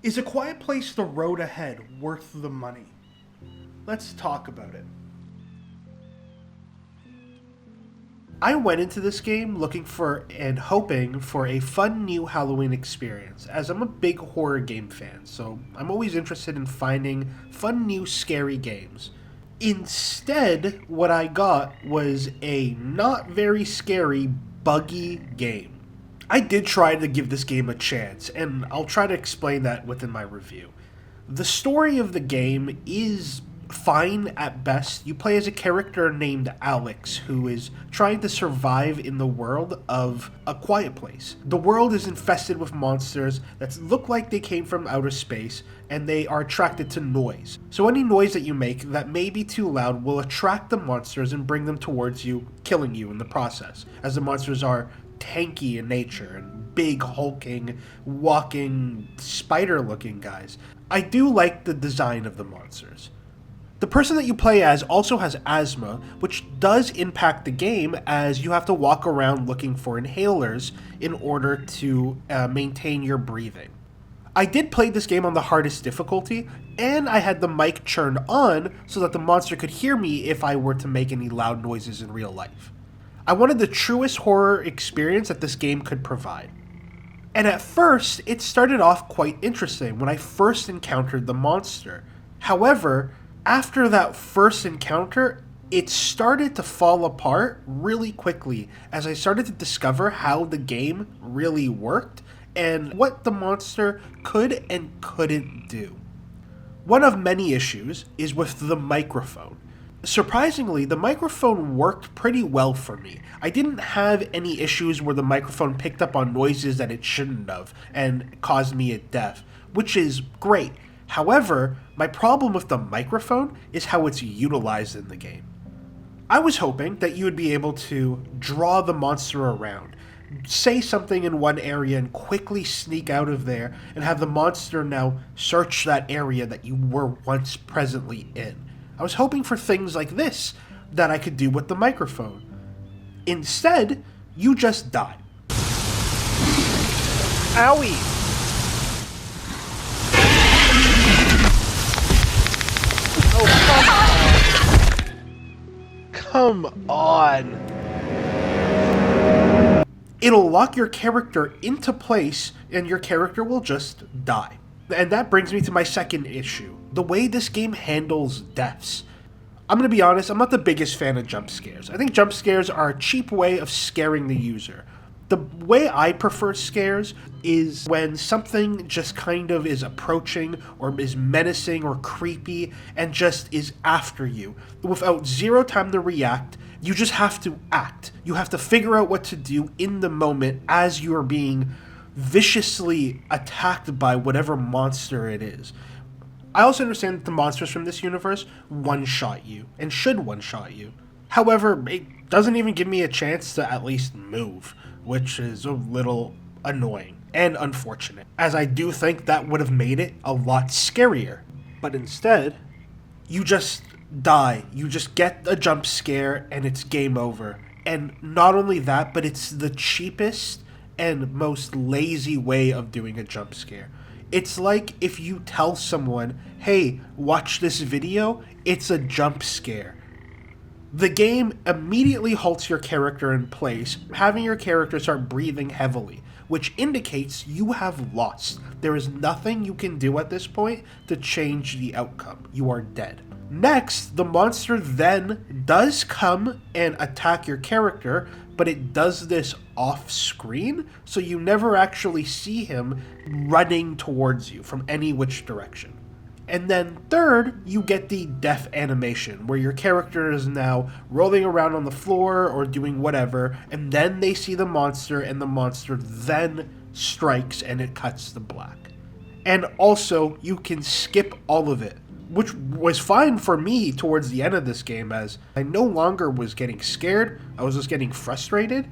Is A Quiet Place the road ahead worth the money? Let's talk about it. I went into this game looking for and hoping for a fun new Halloween experience, as I'm a big horror game fan, so I'm always interested in finding fun new scary games. Instead, what I got was a not very scary, buggy game. I did try to give this game a chance, and I'll try to explain that within my review. The story of the game is fine at best. You play as a character named Alex who is trying to survive in the world of A Quiet Place. The world is infested with monsters that look like they came from outer space, and they are attracted to noise. So any noise that you make that may be too loud will attract the monsters and bring them towards you, killing you in the process, as the monsters are tanky in nature and big, hulking, walking, spider-looking guys. I do like the design of the monsters. The person that you play as also has asthma, which does impact the game, as you have to walk around looking for inhalers in order to maintain your breathing. I did play this game on the hardest difficulty, and I had the mic turned on so that the monster could hear me if I were to make any loud noises in real life. I wanted the truest horror experience that this game could provide. And at first, it started off quite interesting when I first encountered the monster. However, after that first encounter, it started to fall apart really quickly as I started to discover how the game really worked and what the monster could and couldn't do. One of many issues is with the microphone. Surprisingly, the microphone worked pretty well for me. I didn't have any issues where the microphone picked up on noises that it shouldn't have and caused me a death, which is great. However, my problem with the microphone is how it's utilized in the game. I was hoping that you would be able to draw the monster around, say something in one area and quickly sneak out of there and have the monster now search that area that you were once presently in. I was hoping for things like this that I could do with the microphone. Instead, you just die. Owie! Come on. It'll lock your character into place and your character will just die. And that brings me to my second issue, the way this game handles deaths. I'm going to be honest, I'm not the biggest fan of jump scares. I think jump scares are a cheap way of scaring the user. The way I prefer scares is when something just kind of is approaching or is menacing or creepy and just is after you. Without zero time to react, you just have to act. You have to figure out what to do in the moment as you are being viciously attacked by whatever monster it is. I also understand that the monsters from this universe one-shot you and should one-shot you. However, it doesn't even give me a chance to at least move, which is a little annoying and unfortunate, as I do think that would have made it a lot scarier. But instead, you just die. You just get a jump scare and it's game over. And not only that, but it's the cheapest and most lazy way of doing a jump scare. It's like if you tell someone, hey, watch this video, it's a jump scare. The game immediately halts your character in place, having your character start breathing heavily, which indicates you have lost. There is nothing you can do at this point to change the outcome. You are dead. Next, the monster then does come and attack your character, but it does this off screen, so you never actually see him running towards you from any which direction. And then third, you get the death animation, where your character is now rolling around on the floor or doing whatever, and then they see the monster, and the monster then strikes and it cuts to black. And also, you can skip all of it, which was fine for me towards the end of this game, as I no longer was getting scared, I was just getting frustrated.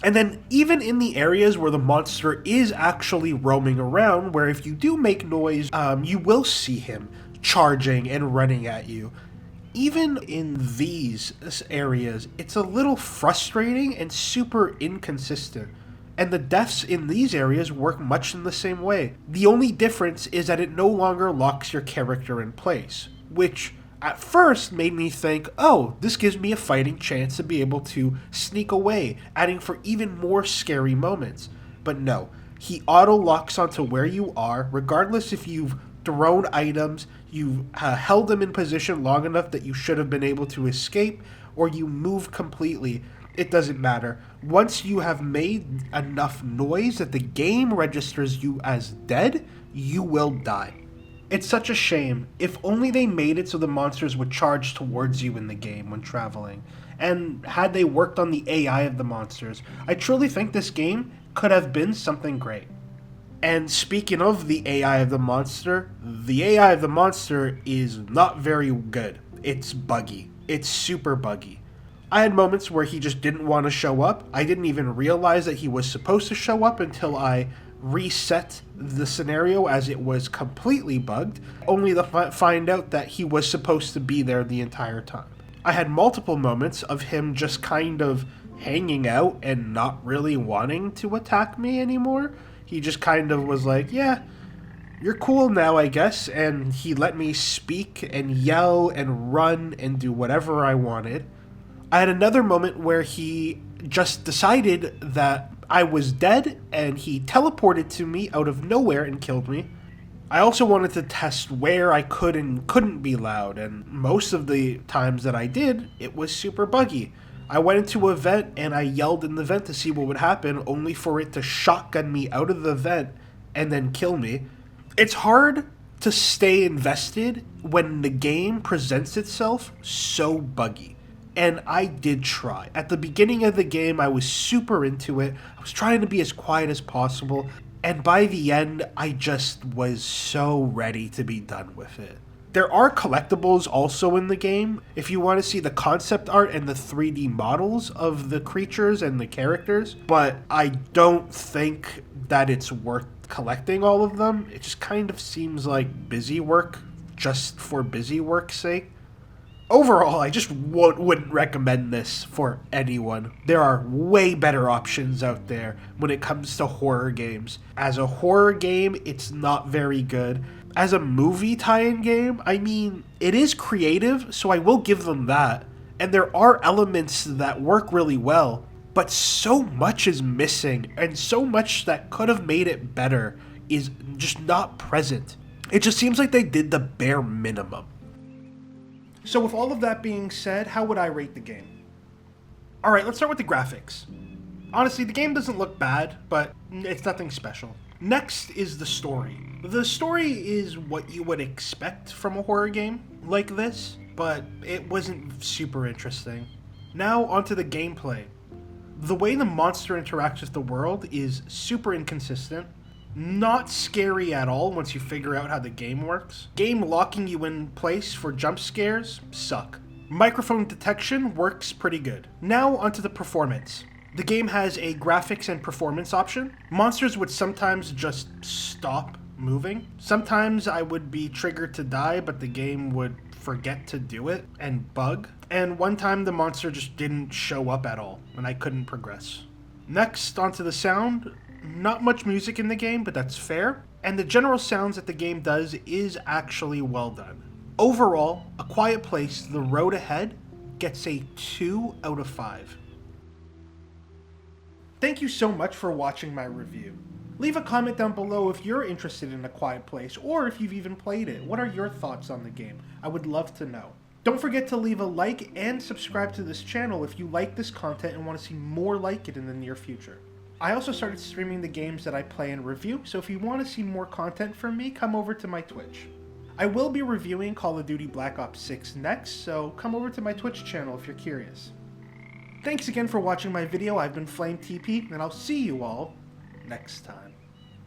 And then even in the areas where the monster is actually roaming around, where if you do make noise, you will see him charging and running at you. Even in these areas, it's a little frustrating and super inconsistent. and the deaths in these areas work much in the same way. The only difference is that it no longer locks your character in place, which at first made me think, oh, this gives me a fighting chance to be able to sneak away, adding for even more scary moments. But no, he auto-locks onto where you are, regardless if you've thrown items, you've held them in position long enough that you should have been able to escape, or you move completely. It doesn't matter. Once you have made enough noise that the game registers you as dead, you will die. It's such a shame. If only they made it so the monsters would charge towards you in the game when traveling. And had they worked on the AI of the monsters, I truly think this game could have been something great. And speaking of the AI of the monster is not very good. It's buggy. It's super buggy. I had moments where he just didn't want to show up. I didn't even realize that he was supposed to show up until I reset the scenario as it was completely bugged, only to find out that he was supposed to be there the entire time. I had multiple moments of him just kind of hanging out and not really wanting to attack me anymore. He just kind of was like, yeah, you're cool now, I guess, and he let me speak and yell and run and do whatever I wanted. I had another moment where he just decided that I was dead, and he teleported to me out of nowhere and killed me. I also wanted to test where I could and couldn't be loud, and most of the times that I did, it was super buggy. I went into a vent and I yelled in the vent to see what would happen, only for it to shotgun me out of the vent and then kill me. It's hard to stay invested when the game presents itself so buggy. And I did try. At the beginning of the game, I was super into it. I was trying to be as quiet as possible. And by the end, I just was so ready to be done with it. There are collectibles also in the game. If you want to see the concept art and the 3D models of the creatures and the characters. But I don't think that it's worth collecting all of them. It just kind of seems like busy work just for busy work's sake. Overall, I just wouldn't recommend this for anyone. There are way better options out there when it comes to horror games. As a horror game, it's not very good. As a movie tie-in game, I mean, it is creative, so I will give them that. And there are elements that work really well, but so much is missing, and so much that could have made it better is just not present. It just seems like they did the bare minimum. So with all of that being said, how would I rate the game? Alright, let's start with the graphics. Honestly, the game doesn't look bad, but it's nothing special. Next is the story. The story is what you would expect from a horror game like this, but it wasn't super interesting. Now onto the gameplay. The way the monster interacts with the world is super inconsistent. Not scary at all once you figure out how the game works. Game locking you in place for jump scares suck. Microphone detection works pretty good. Now onto the performance. The game has a graphics and performance option. Monsters would sometimes just stop moving. Sometimes I would be triggered to die, but the game would forget to do it and bug. And one time the monster just didn't show up at all and I couldn't progress. Next, onto the sound. Not much music in the game, but that's fair. And the general sounds that the game does is actually well done. Overall, A Quiet Place: The Road Ahead gets a 2 out of 5. Thank you so much for watching my review. Leave a comment down below if you're interested in A Quiet Place, or if you've even played it. What are your thoughts on the game? I would love to know. Don't forget to leave a like and subscribe to this channel if you like this content and want to see more like it in the near future. I also started streaming the games that I play and review, so if you want to see more content from me, come over to my Twitch. I will be reviewing Call of Duty Black Ops 6 next, so come over to my Twitch channel if you're curious. Thanks again for watching my video. I've been FlameTP, and I'll see you all next time.